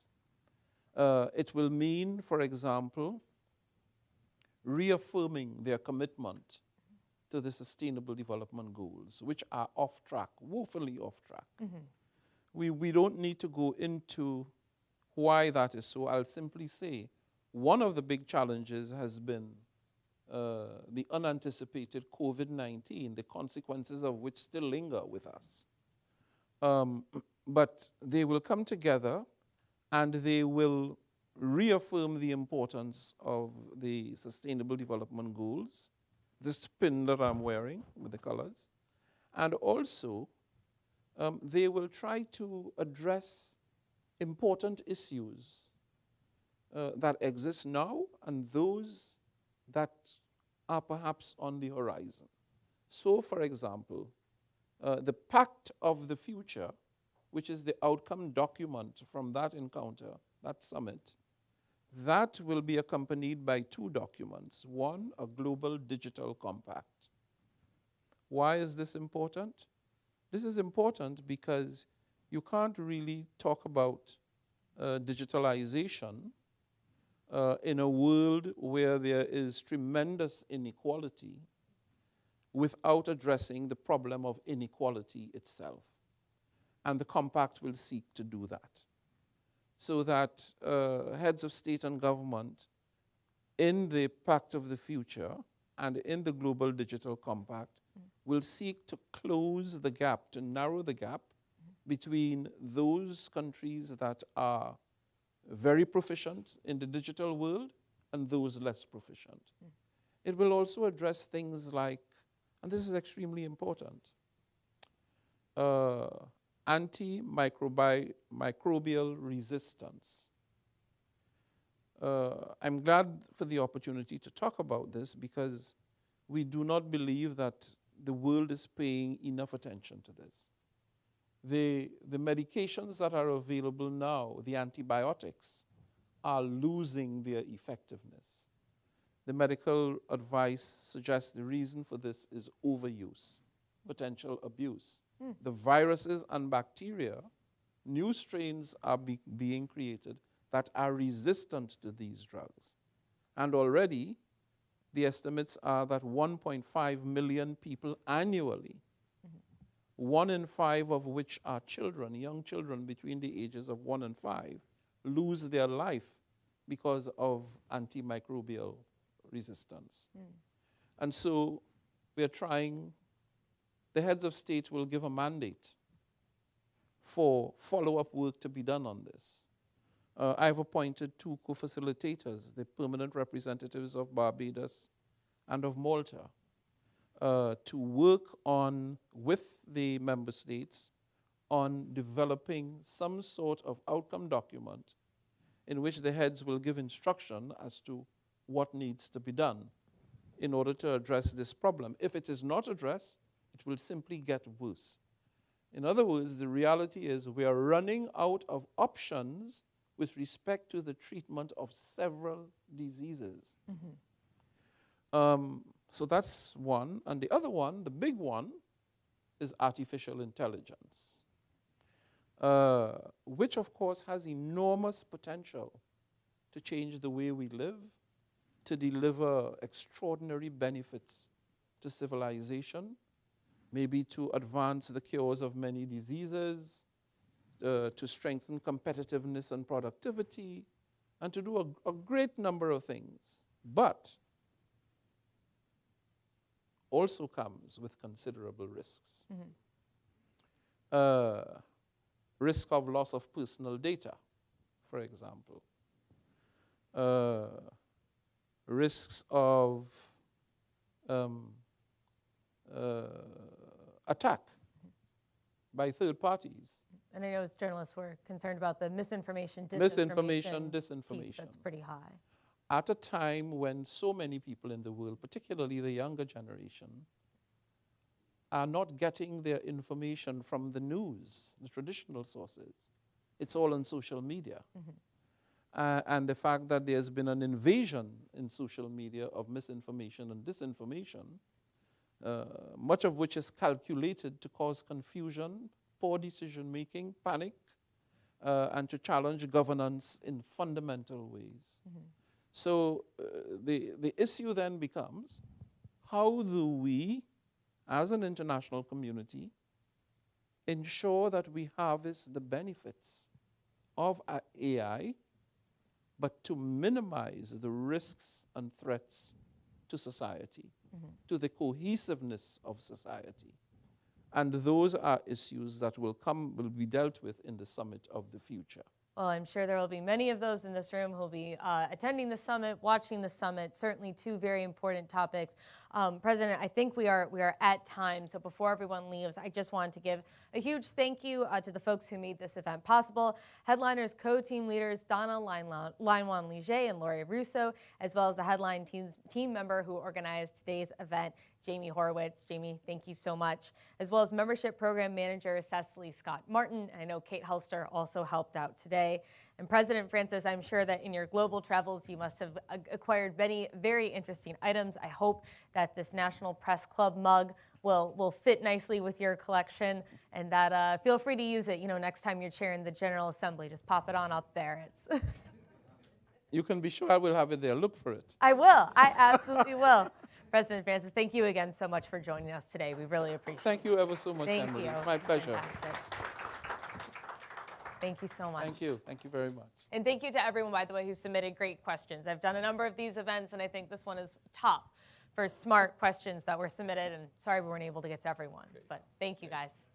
It will mean, for example, reaffirming their commitment to the Sustainable Development Goals, which are off track, woefully off track. We don't need to go into why that is so. I'll simply say one of the big challenges has been the unanticipated COVID-19, the consequences of which still linger with us. But they will come together and they will reaffirm the importance of the Sustainable Development Goals, this pin that I'm wearing with the colors, and also they will try to address important issues that exist now and those that are perhaps on the horizon. So, for example, the Pact of the Future, which is the outcome document from that encounter, that summit, that will be accompanied by two documents. One, a global digital compact. Why is this important? This is important because you can't really talk about digitalization in a world where there is tremendous inequality without addressing the problem of inequality itself. And the compact will seek to do that, so that heads of state and government in the Pact of the Future and in the Global Digital Compact will seek to close the gap, to narrow the gap between those countries that are very proficient in the digital world and those less proficient. It will also address things like and this is extremely important, antimicrobial resistance. I'm glad for the opportunity to talk about this because we do not believe that the world is paying enough attention to this. The medications that are available now, the antibiotics, are losing their effectiveness. The medical advice suggests the reason for this is overuse, potential abuse. The viruses and bacteria, new strains are being created that are resistant to these drugs. And already, the estimates are that 1.5 million people annually, 1 in 5 of which are children, young children between the ages of 1 and 5, lose their life because of antimicrobial resistance. And so we're trying, the heads of state will give a mandate for follow-up work to be done on this. I've appointed 2 co-facilitators, the permanent representatives of Barbados and of Malta, to work on, with the member states, on developing some sort of outcome document in which the heads will give instruction as to what needs to be done in order to address this problem. If it is not addressed, it will simply get worse. In other words, the reality is we are running out of options with respect to the treatment of several diseases. So that's one. And the other one, the big one, is artificial intelligence, which of course has enormous potential to change the way we live, to deliver extraordinary benefits to civilization, maybe to advance the cures of many diseases, to strengthen competitiveness and productivity, and to do a great number of things. But also comes with considerable risks. Risk of loss of personal data, for example. Risks of attack by third parties. And I know as journalists we're concerned about the misinformation, disinformation. Piece that's pretty high. At a time when so many people in the world, particularly the younger generation, are not getting their information from the news, the traditional sources. It's all on social media. And the fact that there's been an invasion in social media of misinformation and disinformation, much of which is calculated to cause confusion, poor decision-making, panic, and to challenge governance in fundamental ways. So the issue then becomes, how do we, as an international community, ensure that we harvest the benefits of AI, but to minimize the risks and threats to society, to the cohesiveness of society? And those are issues that will be dealt with in the Summit of the Future. Well, I'm sure there will be many of those in this room who will be attending the summit, watching the summit. Certainly 2 very important topics. President, I think we are at time. So before everyone leaves, I just wanted to give a huge thank you to the folks who made this event possible. Headliners, co-team leaders, Donna Leinwan-Liger and Laurie Russo, as well as the headline team member who organized today's event, Jamie Horowitz. Jamie, thank you so much. As well as membership program manager Cecily Scott Martin. And I know Kate Hulster also helped out today. And President Francis, I'm sure that in your global travels, you must have acquired many very interesting items. I hope that this National Press Club mug will fit nicely with your collection, and that feel free to use it. You know, next time you're chairing the General Assembly, just pop it on up there. It's You can be sure I will have it there. Look for it. I will. I absolutely will. President Francis, thank you again so much for joining us today. We really appreciate it. Thank you ever so much, Thank Emily. you. It's my pleasure. Fantastic. Thank you so much. Thank you. Thank you very much. And thank you to everyone, by the way, who submitted great questions. I've done a number of these events, and I think this one is top for smart questions that were submitted. And sorry we weren't able to get to everyone's, but thank you guys.